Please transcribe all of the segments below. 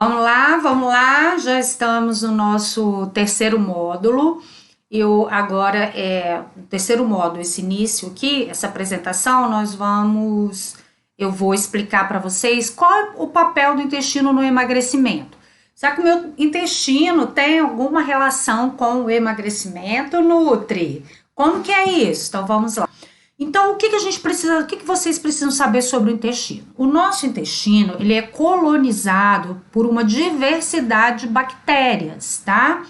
Vamos lá, já estamos no nosso terceiro módulo. Eu agora o terceiro módulo, esse início aqui, essa apresentação, eu vou explicar para vocês qual é o papel do intestino no emagrecimento. Será que o meu intestino tem alguma relação com o emagrecimento, Nutri? Como que é isso? Então vamos lá. Então, o que vocês precisam saber sobre o intestino? O nosso intestino, ele é colonizado por uma diversidade de bactérias, tá?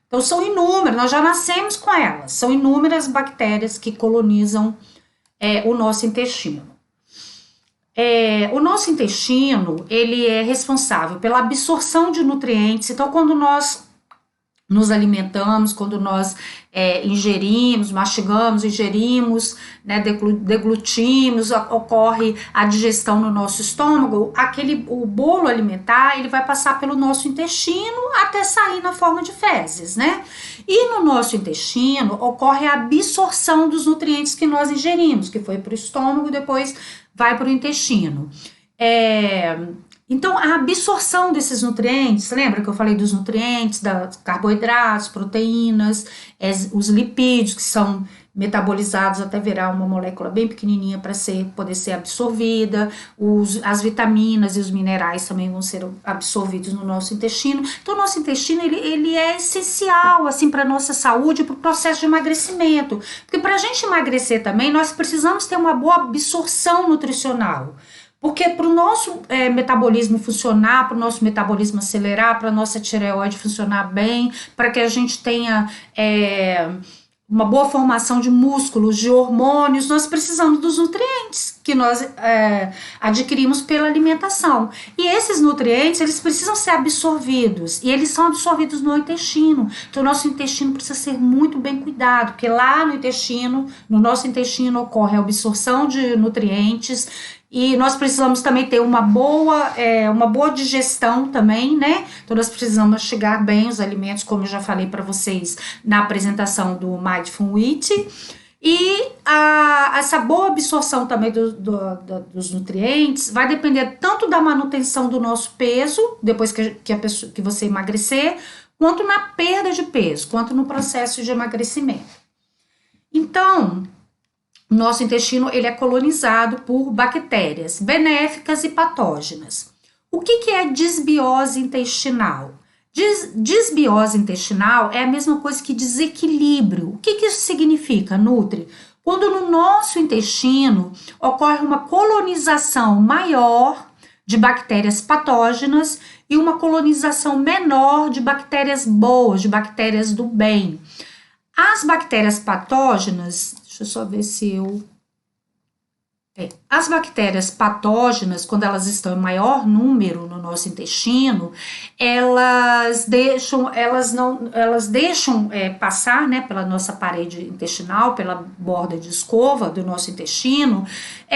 Então, são inúmeras, nós já nascemos com elas, são inúmeras bactérias que colonizam o nosso intestino. O nosso intestino, ele é responsável pela absorção de nutrientes, então quando nós nos alimentamos, quando nós ingerimos, mastigamos, ingerimos, né, deglutimos, ocorre a digestão no nosso estômago, o bolo alimentar, ele vai passar pelo nosso intestino até sair na forma de fezes, né? E no nosso intestino ocorre a absorção dos nutrientes que nós ingerimos, que foi para o estômago e depois vai para o intestino. Então, a absorção desses nutrientes, lembra que eu falei dos nutrientes, dos carboidratos, proteínas, os lipídios que são metabolizados até virar uma molécula bem pequenininha para poder ser absorvida, as vitaminas e os minerais também vão ser absorvidos no nosso intestino. Então, o nosso intestino, ele é essencial, assim, para a nossa saúde, para o processo de emagrecimento. Porque para a gente emagrecer também, nós precisamos ter uma boa absorção nutricional. Porque para o nosso metabolismo funcionar, para o nosso metabolismo acelerar, para a nossa tireoide funcionar bem, para que a gente tenha uma boa formação de músculos, de hormônios, nós precisamos dos nutrientes que nós adquirimos pela alimentação. E esses nutrientes, eles precisam ser absorvidos, e eles são absorvidos no intestino. Então, o nosso intestino precisa ser muito bem cuidado, porque lá no nosso intestino ocorre a absorção de nutrientes, e nós precisamos também ter uma boa digestão também, né? Então, nós precisamos mastigar bem os alimentos, como eu já falei para vocês na apresentação do Mindful Eating. E essa boa absorção também dos nutrientes vai depender tanto da manutenção do nosso peso, depois que você emagrecer, quanto na perda de peso, quanto no processo de emagrecimento. Então, nosso intestino, ele é colonizado por bactérias benéficas e patógenas. O que é disbiose intestinal? Disbiose intestinal é a mesma coisa que desequilíbrio. O que isso significa, Nutri? Quando no nosso intestino ocorre uma colonização maior de bactérias patógenas e uma colonização menor de bactérias boas, de bactérias do bem. As bactérias patógenas, deixa eu só ver se eu... As bactérias patógenas, quando elas estão em maior número no nosso intestino, elas deixam passar, né, pela nossa parede intestinal, pela borda de escova do nosso intestino,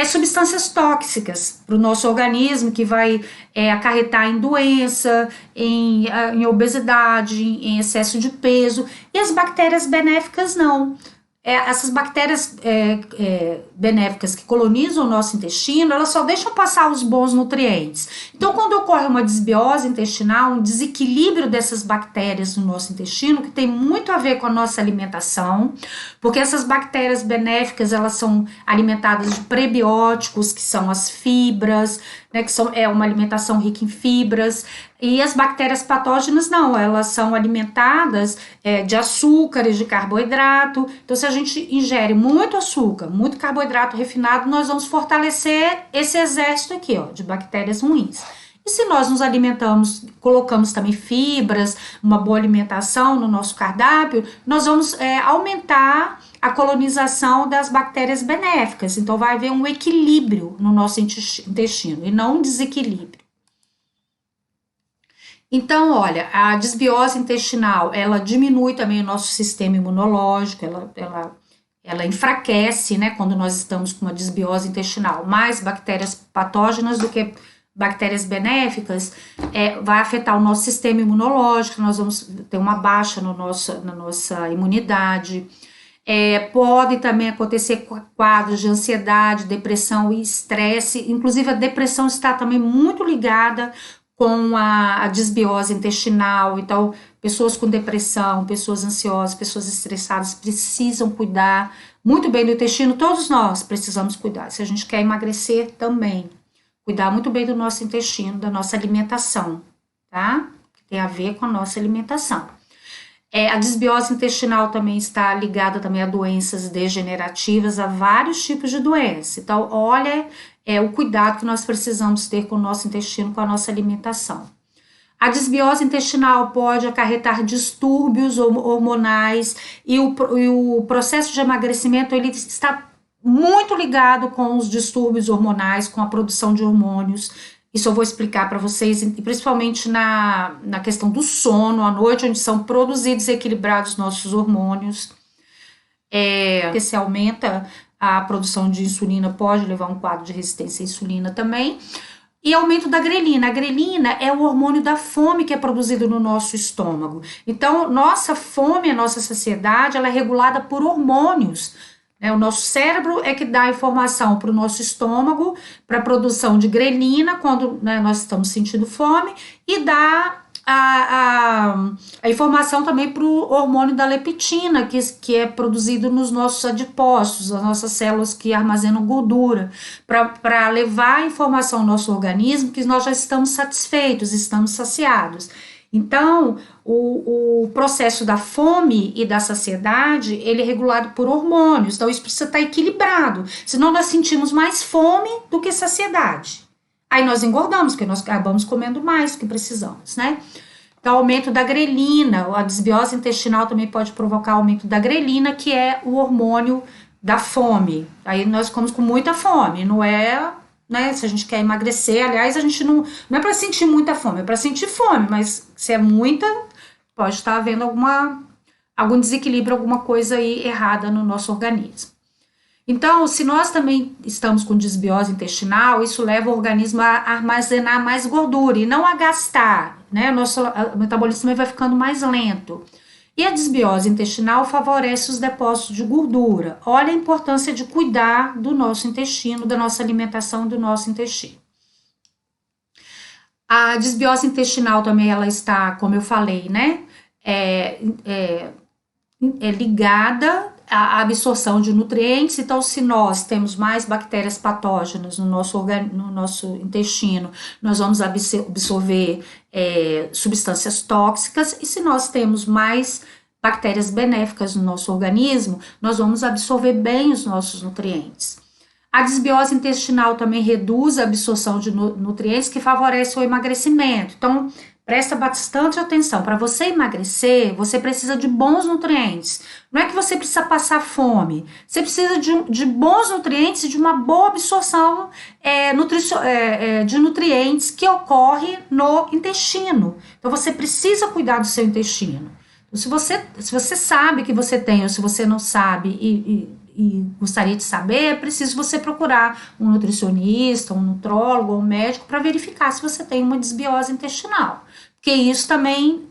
substâncias tóxicas para o nosso organismo, que vai acarretar em doença, em obesidade, em excesso de peso, e as bactérias benéficas não. Essas bactérias benéficas que colonizam o nosso intestino, elas só deixam passar os bons nutrientes. Então, quando ocorre uma desbiose intestinal, um desequilíbrio dessas bactérias no nosso intestino, que tem muito a ver com a nossa alimentação, porque essas bactérias benéficas, elas são alimentadas de prebióticos, que são as fibras, né, que é uma alimentação rica em fibras, e as bactérias patógenas não, elas são alimentadas de açúcares, de carboidrato. Então, se a gente ingere muito açúcar, muito carboidrato refinado, nós vamos fortalecer esse exército aqui, ó, de bactérias ruins. E se nós nos alimentamos, colocamos também fibras, uma boa alimentação no nosso cardápio, nós vamos aumentar a colonização das bactérias benéficas. Então, vai haver um equilíbrio no nosso intestino e não um desequilíbrio. Então, olha, a desbiose intestinal, ela diminui também o nosso sistema imunológico, ela enfraquece, né, quando nós estamos com uma desbiose intestinal, mais bactérias patógenas do que bactérias benéficas, vai afetar o nosso sistema imunológico, nós vamos ter uma baixa na nossa imunidade. Pode também acontecer quadros de ansiedade, depressão e estresse, inclusive a depressão está também muito ligada com a desbiose intestinal. Então, pessoas com depressão, pessoas ansiosas, pessoas estressadas precisam cuidar muito bem do intestino. Todos nós precisamos cuidar. Se a gente quer emagrecer também, cuidar muito bem do nosso intestino, da nossa alimentação, tá? Que tem a ver com a nossa alimentação. A desbiose intestinal também está ligada também a doenças degenerativas, a vários tipos de doença. Então, olha, o cuidado que nós precisamos ter com o nosso intestino, com a nossa alimentação. A desbiose intestinal pode acarretar distúrbios hormonais e o processo de emagrecimento ele está muito ligado com os distúrbios hormonais, com a produção de hormônios. Isso eu vou explicar para vocês, e principalmente na questão do sono à noite, onde são produzidos e equilibrados nossos hormônios. Porque se aumenta a produção de insulina, pode levar a um quadro de resistência à insulina também. E aumento da grelina. A grelina é o hormônio da fome que é produzido no nosso estômago. Então, nossa fome, a nossa saciedade, ela é regulada por hormônios. O nosso cérebro é que dá a informação para o nosso estômago, para a produção de grelina, quando nós estamos sentindo fome, e dá a informação também para o hormônio da leptina, que é produzido nos nossos adipócitos, as nossas células que armazenam gordura, para levar a informação ao nosso organismo que nós já estamos satisfeitos, estamos saciados. Então, o processo da fome e da saciedade, ele é regulado por hormônios, então isso precisa estar equilibrado, senão nós sentimos mais fome do que saciedade. Aí nós engordamos, porque nós acabamos comendo mais do que precisamos, né? Então, aumento da grelina, a desbiose intestinal também pode provocar aumento da grelina, que é o hormônio da fome. Aí nós ficamos com muita fome, não é... Se a gente quer emagrecer, aliás, a gente não é para sentir muita fome, é para sentir fome, mas se é muita, pode estar havendo algum desequilíbrio, alguma coisa aí errada no nosso organismo. Então, se nós também estamos com desbiose intestinal, isso leva o organismo a armazenar mais gordura e não a gastar, né? O metabolismo também vai ficando mais lento. E a desbiose intestinal favorece os depósitos de gordura. Olha a importância de cuidar do nosso intestino, da nossa alimentação, do nosso intestino. A desbiose intestinal também, ela está, como eu falei, né? É ligada à absorção de nutrientes. Então, se nós temos mais bactérias patógenas no nosso intestino, nós vamos absorver substâncias tóxicas, e se nós temos mais bactérias benéficas no nosso organismo, nós vamos absorver bem os nossos nutrientes. A desbiose intestinal também reduz a absorção de nutrientes, que favorece o emagrecimento. Então, presta bastante atenção, para você emagrecer, você precisa de bons nutrientes. Não é que você precisa passar fome, você precisa de bons nutrientes e de uma boa absorção de nutrientes que ocorre no intestino. Então, você precisa cuidar do seu intestino. Então, se você sabe que você tem, ou se você não sabe e gostaria de saber, é preciso você procurar um nutricionista, um nutrólogo, um médico, para verificar se você tem uma desbiose intestinal. Porque isso também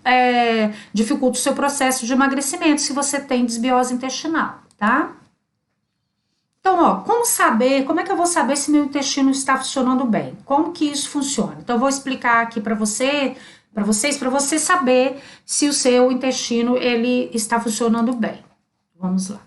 dificulta o seu processo de emagrecimento, se você tem desbiose intestinal, tá? Então, como é que eu vou saber se meu intestino está funcionando bem? Como que isso funciona? Então, eu vou explicar aqui para você saber se o seu intestino ele está funcionando bem. Vamos lá.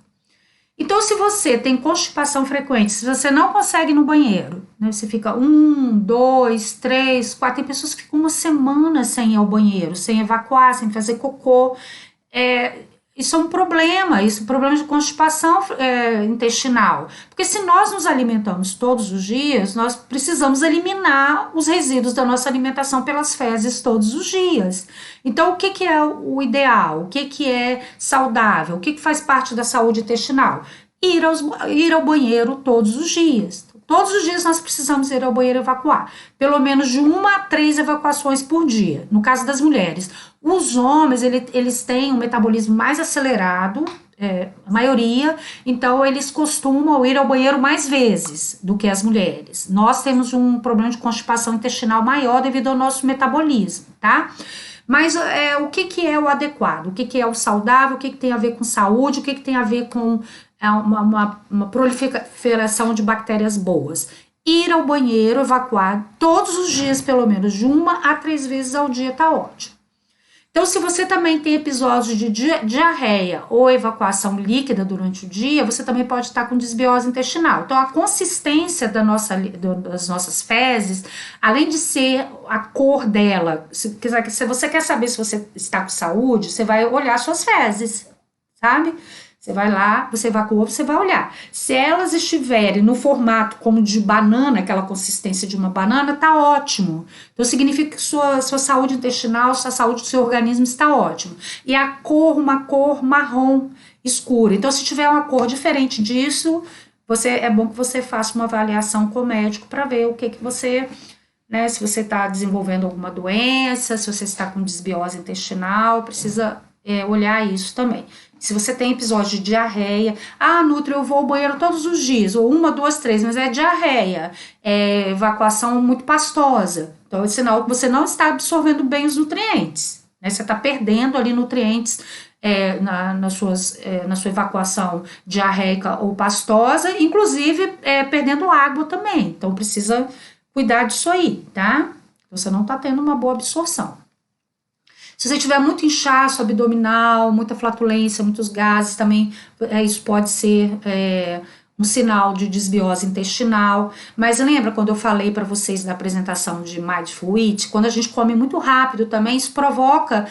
Então, se você tem constipação frequente, se você não consegue ir no banheiro, né, você fica 1, 2, 3, 4, tem pessoas que ficam uma semana sem ir ao banheiro, sem evacuar, sem fazer cocô, isso é um problema, isso é um problema de constipação intestinal, porque se nós nos alimentamos todos os dias, nós precisamos eliminar os resíduos da nossa alimentação pelas fezes todos os dias. Então, o que é o ideal? O que é saudável? O que faz parte da saúde intestinal? Ir ao banheiro todos os dias. Todos os dias nós precisamos ir ao banheiro evacuar. Pelo menos de 1 a 3 evacuações por dia, no caso das mulheres. Os homens, eles têm um metabolismo mais acelerado, a maioria, então eles costumam ir ao banheiro mais vezes do que as mulheres. Nós temos um problema de constipação intestinal maior devido ao nosso metabolismo, tá? Mas o que é o adequado? O que é o saudável? O que tem a ver com saúde? O que tem a ver com uma proliferação de bactérias boas? Ir ao banheiro, evacuar todos os dias, pelo menos de 1 a 3 vezes ao dia, tá ótimo. Então, se você também tem episódios de diarreia ou evacuação líquida durante o dia, você também pode estar com desbiose intestinal. Então, a consistência das nossas fezes, além de ser a cor dela, se você quer saber se você está com saúde, você vai olhar suas fezes, sabe? Você vai lá, você evacua, você vai olhar. Se elas estiverem no formato como de banana, aquela consistência de uma banana, tá ótimo. Então significa que sua saúde intestinal, sua saúde do seu organismo está ótimo. E a cor, uma cor marrom escura. Então se tiver uma cor diferente disso, é bom que você faça uma avaliação com o médico para ver o que você, né, se você está desenvolvendo alguma doença, se você está com desbiose intestinal, precisa olhar isso também. Se você tem episódio de diarreia, Nutri, eu vou ao banheiro todos os dias, ou 1, 2, 3, mas é diarreia, é evacuação muito pastosa. Então, é sinal que você não está absorvendo bem os nutrientes, né? Você está perdendo ali nutrientes na sua evacuação diarreica ou pastosa, inclusive perdendo água também. Então, precisa cuidar disso aí, tá? Você não está tendo uma boa absorção. Se você tiver muito inchaço abdominal, muita flatulência, muitos gases, também isso pode ser um sinal de desbiose intestinal. Mas lembra quando eu falei para vocês da apresentação de Mindful Eat? Quando a gente come muito rápido também, isso provoca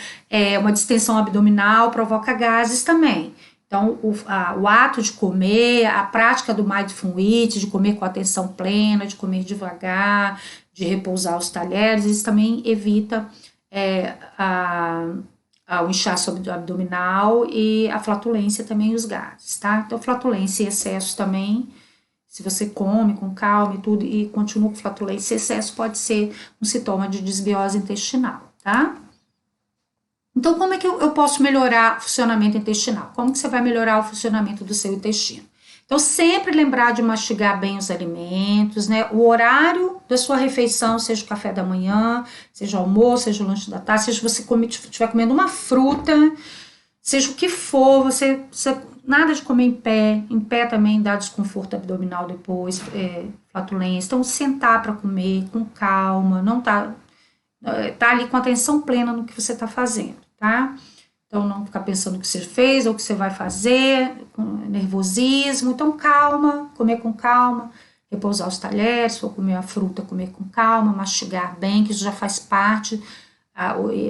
uma distensão abdominal, provoca gases também. Então, o ato de comer, a prática do Mindful Eat, de comer com atenção plena, de comer devagar, de repousar os talheres, isso também evita o inchaço abdominal e a flatulência também e os gases, tá? Então, flatulência e excesso também, se você come com calma e tudo e continua com flatulência e excesso, pode ser um sintoma de desbiose intestinal, tá? Então, como é que eu posso melhorar o funcionamento intestinal? Como que você vai melhorar o funcionamento do seu intestino? Então, sempre lembrar de mastigar bem os alimentos, né? O horário da sua refeição, seja o café da manhã, seja o almoço, seja o lanche da tarde, seja você estiver comendo uma fruta, seja o que for, você nada de comer em pé também dá desconforto abdominal depois, flatulência. Então, sentar para comer com calma, não tá ali com atenção plena no que você está fazendo, tá? Então, não ficar pensando o que você fez ou o que você vai fazer, com nervosismo. Então, calma, comer com calma, repousar os talheres, se for comer a fruta, comer com calma, mastigar bem, que isso já faz parte.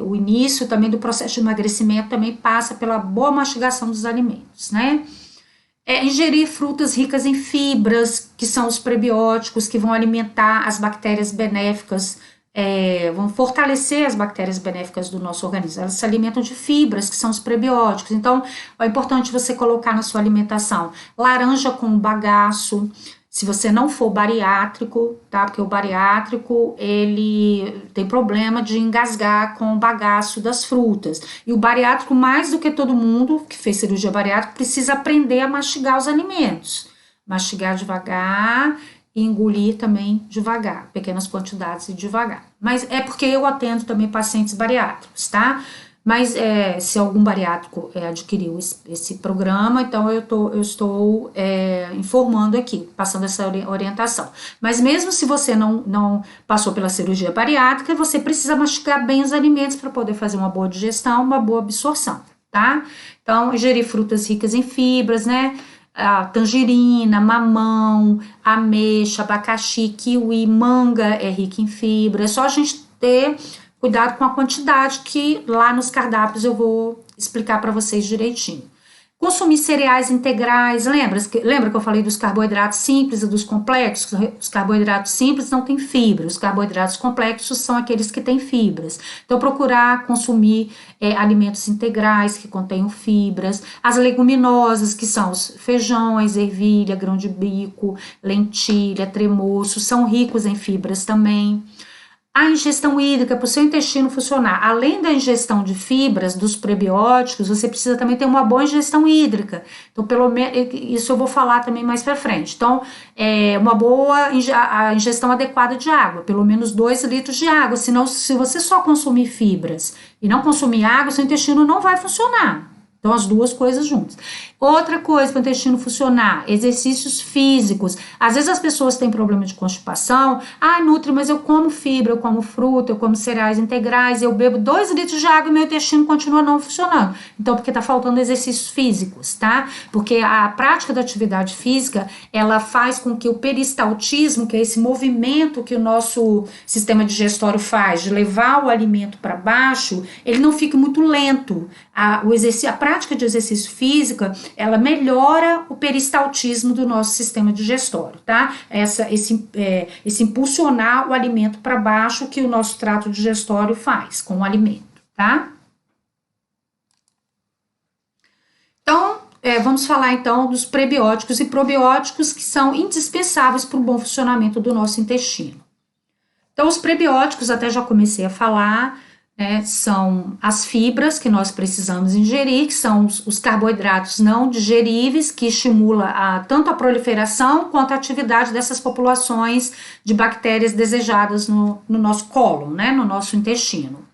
O início também do processo de emagrecimento também passa pela boa mastigação dos alimentos, né? Ingerir frutas ricas em fibras, que são os prebióticos, que vão alimentar as bactérias benéficas, vão fortalecer as bactérias benéficas do nosso organismo. Elas se alimentam de fibras, que são os prebióticos. Então, é importante você colocar na sua alimentação laranja com bagaço, se você não for bariátrico, tá? Porque o bariátrico, ele tem problema de engasgar com o bagaço das frutas. E o bariátrico, mais do que todo mundo que fez cirurgia bariátrica, precisa aprender a mastigar os alimentos. Mastigar devagar e engolir também devagar, pequenas quantidades e devagar. Mas é porque eu atendo também pacientes bariátricos, tá? Mas se algum bariátrico adquiriu esse programa, então eu estou informando aqui, passando essa orientação. Mas mesmo se você não passou pela cirurgia bariátrica, você precisa mastigar bem os alimentos para poder fazer uma boa digestão, uma boa absorção, tá? Então, ingerir frutas ricas em fibras, né? Tangerina, mamão, ameixa, abacaxi, kiwi, manga é rica em fibra. É só a gente ter cuidado com a quantidade que lá nos cardápios eu vou explicar para vocês direitinho. Consumir cereais integrais, lembra que eu falei dos carboidratos simples e dos complexos? Os carboidratos simples não têm fibra, os carboidratos complexos são aqueles que têm fibras. Então, procurar consumir alimentos integrais que contenham fibras, as leguminosas, que são os feijões, ervilha, grão de bico, lentilha, tremoço, são ricos em fibras também. A ingestão hídrica, para o seu intestino funcionar, além da ingestão de fibras, dos prebióticos, você precisa também ter uma boa ingestão hídrica. Então, pelo menos, isso eu vou falar também mais para frente. Então, uma boa a ingestão adequada de água, pelo menos 2 litros de água. Senão, se você só consumir fibras e não consumir água, seu intestino não vai funcionar, Então, as duas coisas juntas. Outra coisa para o intestino funcionar, exercícios físicos. Às vezes as pessoas têm problema de constipação. Ah, Nutri, mas eu como fibra, eu como fruta, eu como cereais integrais, eu bebo 2 litros de água e meu intestino continua não funcionando. Então, porque está faltando exercícios físicos, tá? Porque a prática da atividade física, ela faz com que o peristaltismo, que é esse movimento que o nosso sistema digestório faz, de levar o alimento para baixo, ele não fique muito lento. A prática de exercício física, ela melhora o peristaltismo do nosso sistema digestório, tá? Esse impulsionar o alimento para baixo que o nosso trato digestório faz com o alimento, tá? Então, vamos falar então dos prebióticos e probióticos que são indispensáveis para o bom funcionamento do nosso intestino. Então, os prebióticos, até já comecei a falar, né, são as fibras que nós precisamos ingerir, que são os carboidratos não digeríveis, que estimula tanto a proliferação quanto a atividade dessas populações de bactérias desejadas no nosso cólon, né, no nosso intestino.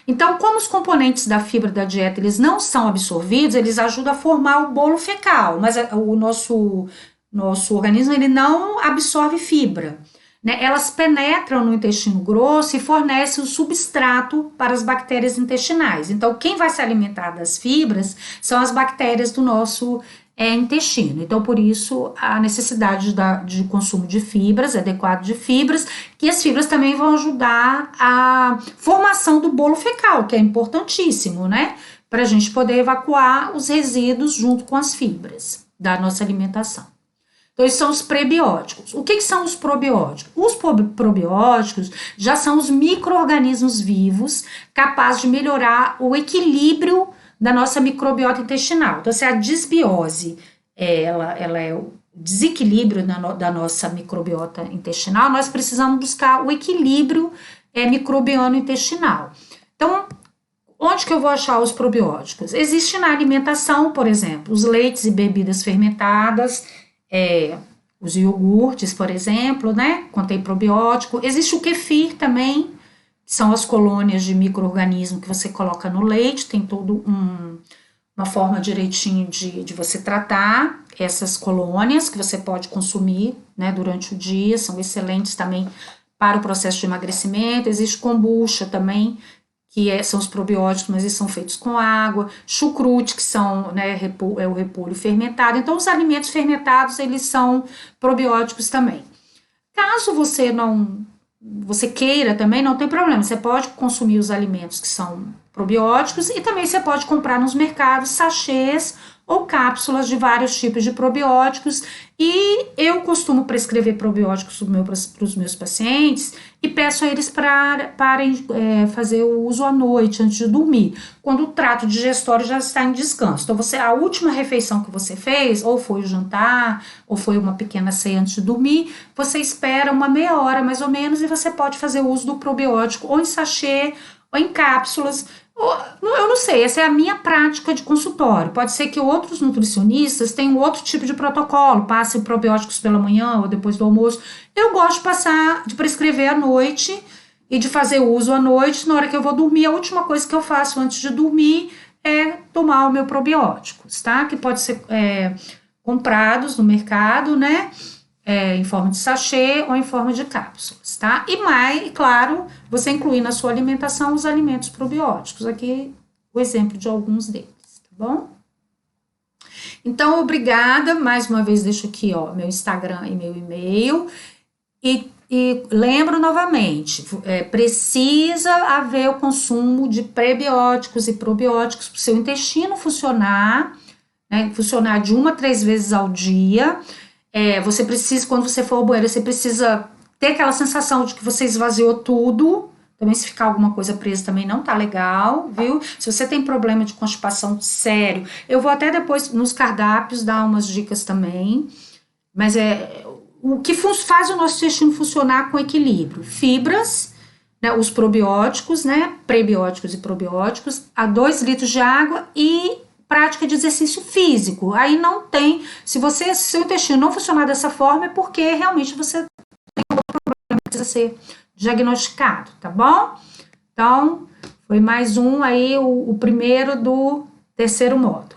Então, como os componentes da fibra da dieta eles não são absorvidos, eles ajudam a formar o bolo fecal, mas o nosso organismo ele não absorve fibra. Né, elas penetram no intestino grosso e fornecem o substrato para as bactérias intestinais. Então, quem vai se alimentar das fibras são as bactérias do nosso intestino. Então, por isso, a necessidade de consumo de fibras, adequado de fibras, que as fibras também vão ajudar a formação do bolo fecal, que é importantíssimo, né? Para a gente poder evacuar os resíduos junto com as fibras da nossa alimentação. Então, esses são os prebióticos. O que são os probióticos? Os probióticos já são os micro-organismos vivos capazes de melhorar o equilíbrio da nossa microbiota intestinal. Então, se a disbiose ela é o desequilíbrio da nossa microbiota intestinal, nós precisamos buscar o equilíbrio microbiano intestinal. Então, onde que eu vou achar os probióticos? Existe na alimentação, por exemplo, os leites e bebidas fermentadas, os iogurtes, por exemplo, né, contém probiótico. Existe o kefir também, que são as colônias de micro-organismo que você coloca no leite, tem todo uma forma direitinho de você tratar essas colônias, que você pode consumir, né, durante o dia, são excelentes também para o processo de emagrecimento. Existe kombucha também, que são os probióticos, mas eles são feitos com água, chucrute, que são, né, o repolho fermentado. Então, os alimentos fermentados, eles são probióticos também. Caso você queira também, não tem problema, você pode consumir os alimentos que são probióticos e também você pode comprar nos mercados sachês ou cápsulas de vários tipos de probióticos, e eu costumo prescrever probióticos para os meus pacientes e peço a eles para fazer o uso à noite, antes de dormir, quando o trato digestório já está em descanso. Então, a última refeição que você fez, ou foi o jantar, ou foi uma pequena ceia antes de dormir, você espera uma meia hora mais ou menos e você pode fazer o uso do probiótico ou em sachê ou em cápsulas. Eu não sei, essa é a minha prática de consultório. Pode ser que outros nutricionistas tenham outro tipo de protocolo, passem probióticos pela manhã ou depois do almoço. Eu gosto de prescrever à noite e de fazer uso à noite. Na hora que eu vou dormir, a última coisa que eu faço antes de dormir é tomar o meu probiótico, tá? Que pode ser comprados no mercado, né? Em forma de sachê ou em forma de cápsulas, tá? E mais, claro, você incluir na sua alimentação os alimentos probióticos. Aqui o exemplo de alguns deles, tá bom? Então, obrigada. Mais uma vez, deixo aqui, ó, meu Instagram e meu e-mail. E lembro novamente, precisa haver o consumo de prebióticos e probióticos para o seu intestino funcionar, né? Funcionar de 1 a 3 vezes ao dia. Você precisa, quando você for ao banheiro, você precisa ter aquela sensação de que você esvaziou tudo. Também, se ficar alguma coisa presa, também não tá legal, viu? Se você tem problema de constipação sério, eu vou até depois nos cardápios dar umas dicas também. Mas o que faz o nosso intestino funcionar com equilíbrio? Fibras, né, os probióticos, né, prebióticos e probióticos, a 2 litros de água e prática de exercício físico. Aí não tem, se seu intestino não funcionar dessa forma, é porque realmente você tem um problema que precisa ser diagnosticado, tá bom? Então, foi mais um aí, o primeiro Terceiro modo,